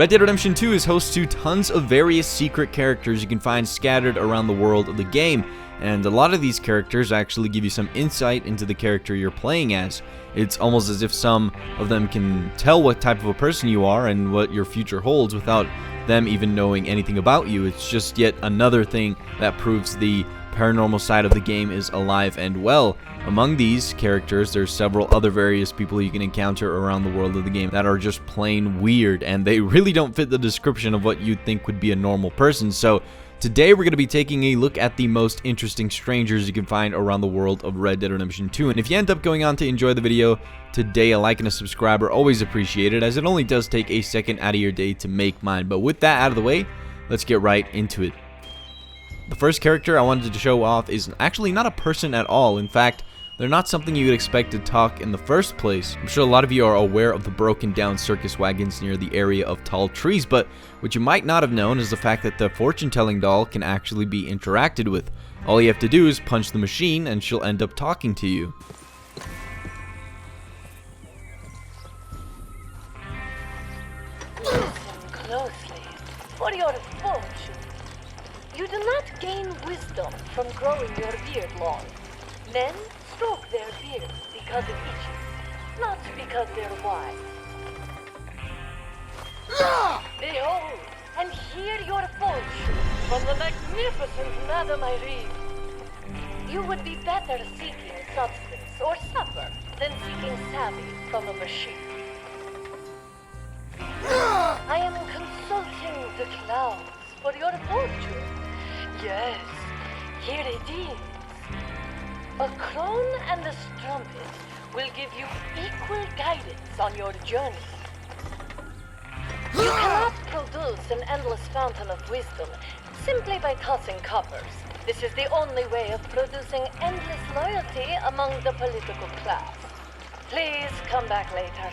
Red Dead Redemption 2 is host to tons of various secret characters you can find scattered around the world of the game, and a lot of these characters actually give you some insight into the character you're playing as. It's almost as if some of them can tell what type of a person you are and what your future holds without them even knowing anything about you. It's just yet another thing that proves the paranormal side of the game is alive and well. Among these characters, there's several other various people you can encounter around the world of the game that are just plain weird, and they really don't fit the description of what you'd think would be a normal person. So today we're going to be taking a look at the most interesting strangers you can find around the world of Red Dead Redemption 2. And if you end up going on to enjoy the video today, a like and a subscribe are always appreciated, as it only does take a second out of your day to make mine. But with that out of the way, let's get right into it. The first character I wanted to show off is actually not a person at all. In fact, they're not something you would expect to talk in the first place. I'm sure a lot of you are aware of the broken down circus wagons near the area of tall trees, but what you might not have known is the fact that the fortune-telling doll can actually be interacted with. All you have to do is punch the machine and she'll end up talking to you. Listen closely. For your fortune, you do not gain wisdom from growing your beard long. Men stroke their beards because it itches, not because they're wise. Behold, and hear your fortune from the magnificent Madame Irene. You would be better seeking substance or supper than seeking savvy from a machine. I am consulting the clouds for your fortune. Yes, here it is. A crone and a strumpet will give you equal guidance on your journey. You cannot produce an endless fountain of wisdom simply by tossing coppers. This is the only way of producing endless loyalty among the political class. Please come back later.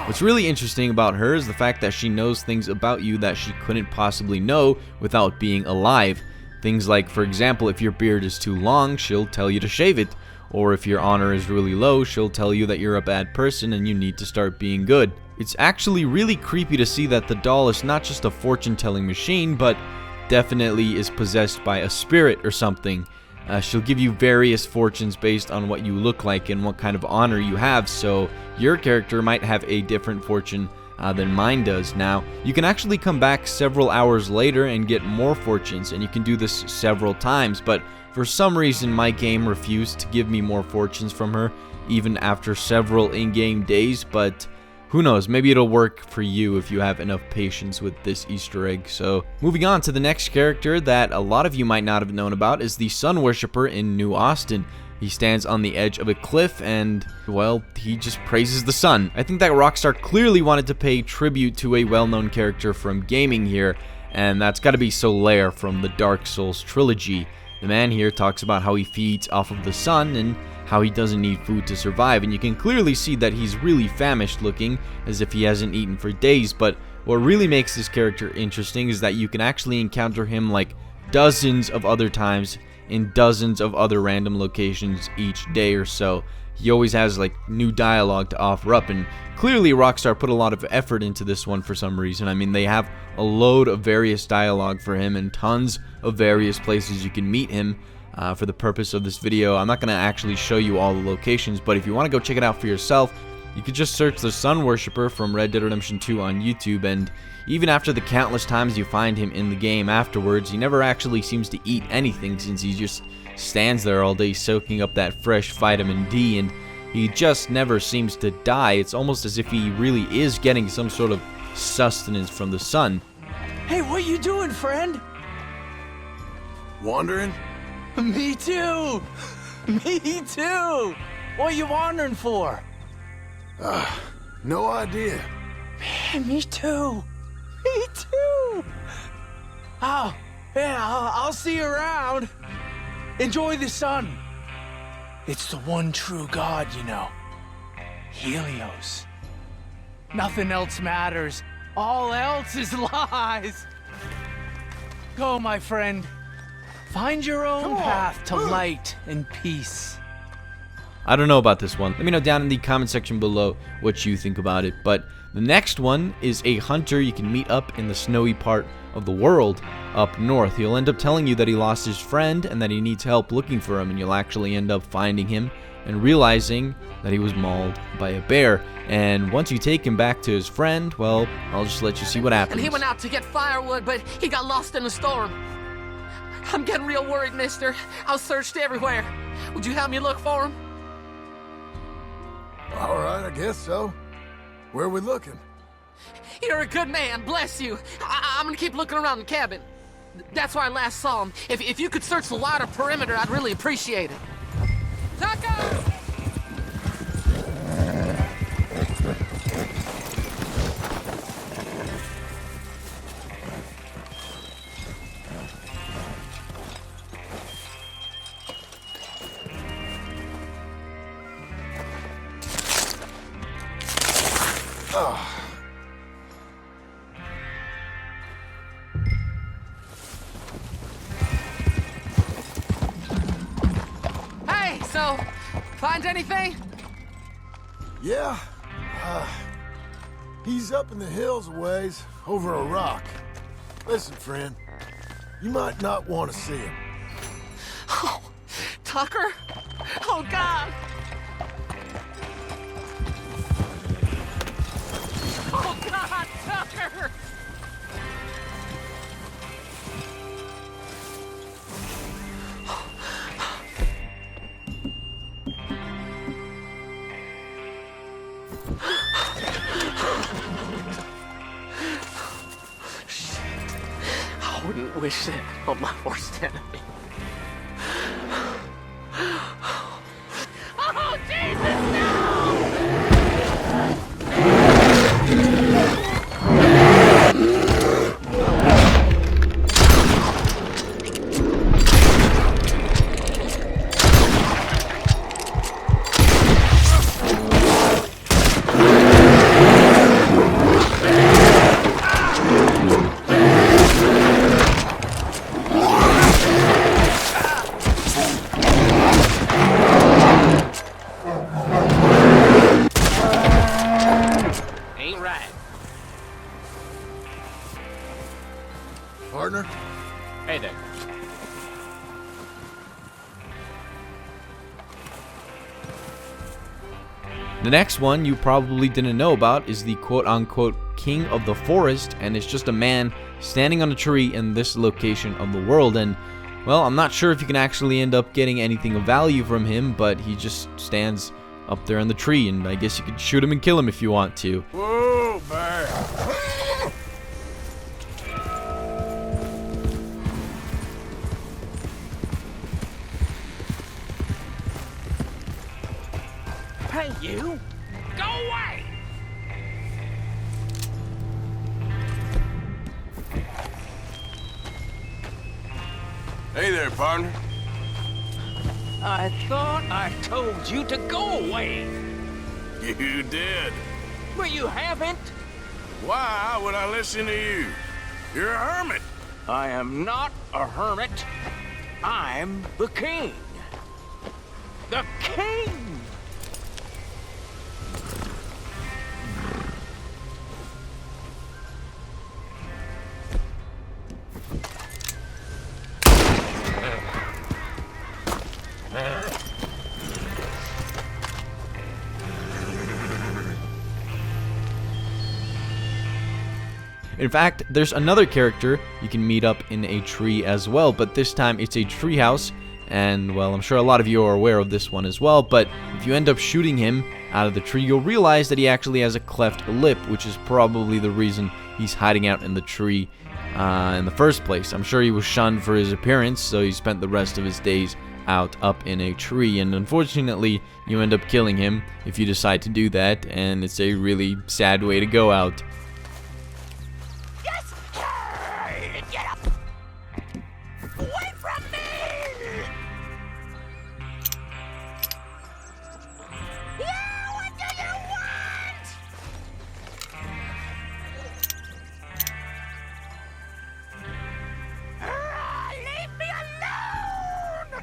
What's really interesting about her is the fact that she knows things about you that she couldn't possibly know without being alive. Things like, for example, if your beard is too long, she'll tell you to shave it. Or if your honor is really low, she'll tell you that you're a bad person and you need to start being good. It's actually really creepy to see that the doll is not just a fortune-telling machine, but definitely is possessed by a spirit or something. She'll give you various fortunes based on what you look like and what kind of honor you have, so your character might have a different fortune than mine does. Now, you can actually come back several hours later and get more fortunes, and you can do this several times, but for some reason my game refused to give me more fortunes from her even after several in-game days, but who knows, maybe it'll work for you if you have enough patience with this Easter egg. So, moving on to the next character that a lot of you might not have known about is the Sun Worshipper in New Austin. He stands on the edge of a cliff and, well, he just praises the sun. I think that Rockstar clearly wanted to pay tribute to a well-known character from gaming here, and that's gotta be Solaire from the Dark Souls trilogy. The man here talks about how he feeds off of the sun and how he doesn't need food to survive, and you can clearly see that he's really famished looking, as if he hasn't eaten for days. But what really makes this character interesting is that you can actually encounter him like dozens of other times in dozens of other random locations each day or so. He always has like new dialogue to offer up, and clearly Rockstar put a lot of effort into this one for some reason. I mean, they have a load of various dialogue for him and tons of various places you can meet him. For the purpose of this video, I'm not going to actually show you all the locations, but if you want to go check it out for yourself, you could just search the Sun Worshipper from Red Dead Redemption 2 on YouTube, and even after the countless times you find him in the game afterwards, he never actually seems to eat anything, since he just stands there all day soaking up that fresh vitamin D, and he just never seems to die. It's almost as if he really is getting some sort of sustenance from the sun. Hey, what you doing, friend? Wandering? Me too! Me too! What you wandering for? No idea. Man, me too! Me too! Oh, yeah, I'll see you around. Enjoy the sun. It's the one true God, you know. Helios. Nothing else matters. All else is lies. Go, my friend. Find your own path to light and peace. I don't know about this one. Let me know down in the comment section below what you think about it. But the next one is a hunter you can meet up in the snowy part of the world up north. He'll end up telling you that he lost his friend and that he needs help looking for him, and you'll actually end up finding him and realizing that he was mauled by a bear. And once you take him back to his friend, well, I'll just let you see what happens. And he went out to get firewood, but he got lost in the storm. I'm getting real worried, mister. I've searched everywhere. Would you help me look for him? All right, I guess so. Where are we looking? You're a good man, bless you. I'm gonna keep looking around the cabin. That's where I last saw him. If you could search the wider perimeter, I'd really appreciate it. Taco! Hey, so, find anything? Yeah. He's up in the hills a ways, over a rock. Listen, friend, you might not want to see him. Oh, Tucker? Oh, God! Oh, God, Tucker! Shit. I wouldn't wish that on my worst enemy. Oh, Jesus, no! Ain't right. Partner? Hey there. The next one you probably didn't know about is the quote-unquote king of the forest, and it's just a man standing on a tree in this location of the world. And well, I'm not sure if you can actually end up getting anything of value from him, but he just stands up there on the tree, and I guess you could shoot him and kill him if you want to. Whoa, bear. Hey, you! Go away! Hey there, partner. I thought I told you to go away. You did. But you haven't. Why would I listen to you? You're a hermit. I am not a hermit. I'm the king. The king! In fact, there's another character you can meet up in a tree as well, but this time it's a treehouse, and well, I'm sure a lot of you are aware of this one as well, but if you end up shooting him out of the tree, you'll realize that he actually has a cleft lip, which is probably the reason he's hiding out in the tree in the first place. I'm sure he was shunned for his appearance, so he spent the rest of his days out up in a tree, and unfortunately you end up killing him if you decide to do that, and it's a really sad way to go out. Yes! Get up! Away from me! Yeah, what do you want? Leave me alone!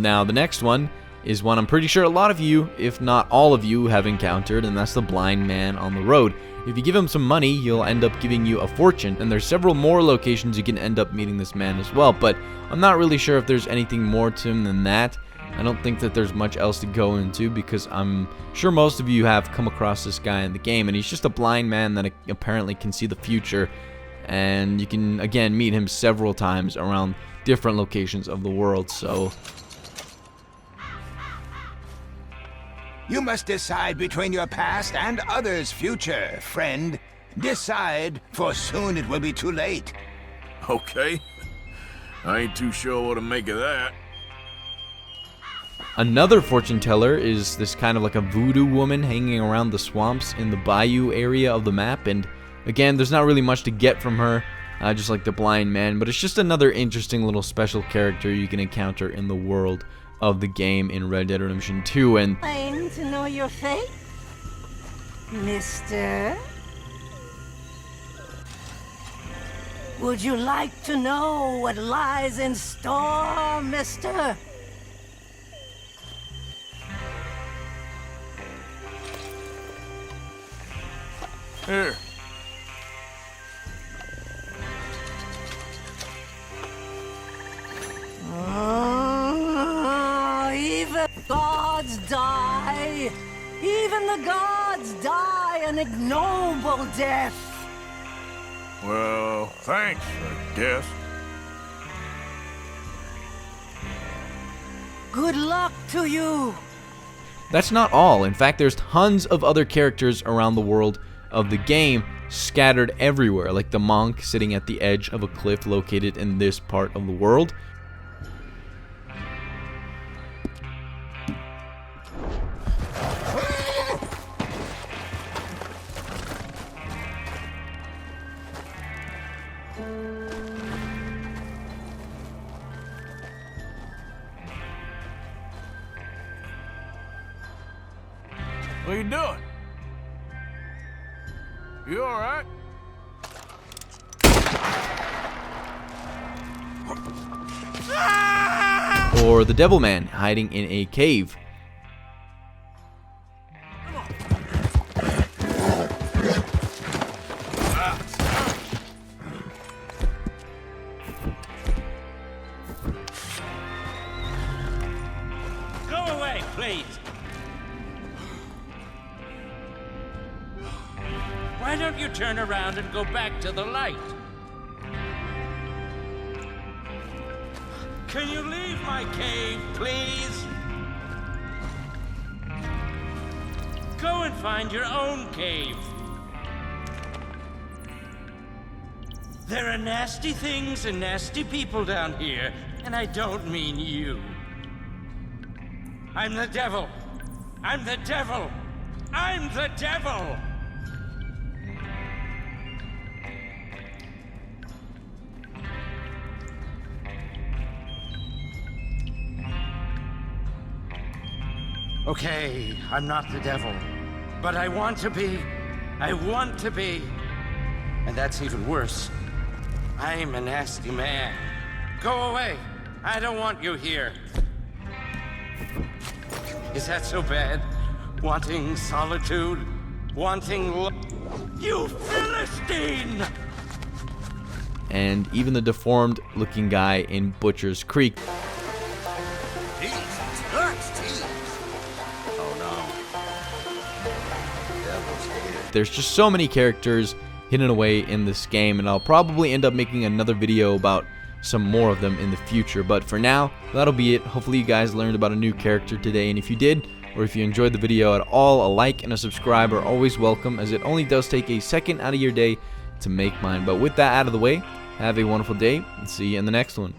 Now, the next one is one I'm pretty sure a lot of you, if not all of you, have encountered, and that's the blind man on the road. If you give him some money, he'll end up giving you a fortune, and there's several more locations you can end up meeting this man as well, but I'm not really sure if there's anything more to him than that. I don't think that there's much else to go into, because I'm sure most of you have come across this guy in the game, and he's just a blind man that apparently can see the future, and you can, again, meet him several times around different locations of the world, so... You must decide between your past and others' future, friend. Decide, for soon it will be too late. Okay. I ain't too sure what to make of that. Another fortune teller is this kind of like a voodoo woman hanging around the swamps in the bayou area of the map, and again, there's not really much to get from her, just like the blind man, but it's just another interesting little special character you can encounter in the world of the game in Red Dead Redemption 2. And Claim to know your fate, mister? Would you like to know what lies in store, mister? Here. Even gods die. Even the gods die an ignoble death. Well, thanks, I guess. Good luck to you. that's not all. In fact, there's tons of other characters around the world of the game scattered everywhere, like the monk sitting at the edge of a cliff located in this part of the world. What are you doing? You all right? Or the Devil Man hiding in a cave. Go away, please. Why don't you turn around and go back to the light? Can you leave my cave, please? Go and find your own cave. There are nasty things and nasty people down here, and I don't mean you. I'm the devil. I'm the devil. I'm the devil. Okay, I'm not the devil, but I want to be. I want to be. And that's even worse. I'm a nasty man. Go away. I don't want you here. Is that so bad? Wanting solitude? Wanting you Philistine! And even the deformed looking guy in Butcher's Creek. There's just so many characters hidden away in this game, and I'll probably end up making another video about some more of them in the future. But for now, that'll be it. Hopefully you guys learned about a new character today, and if you did, or if you enjoyed the video at all, a like and a subscribe are always welcome, as it only does take a second out of your day to make mine. But with that out of the way, have a wonderful day, and see you in the next one.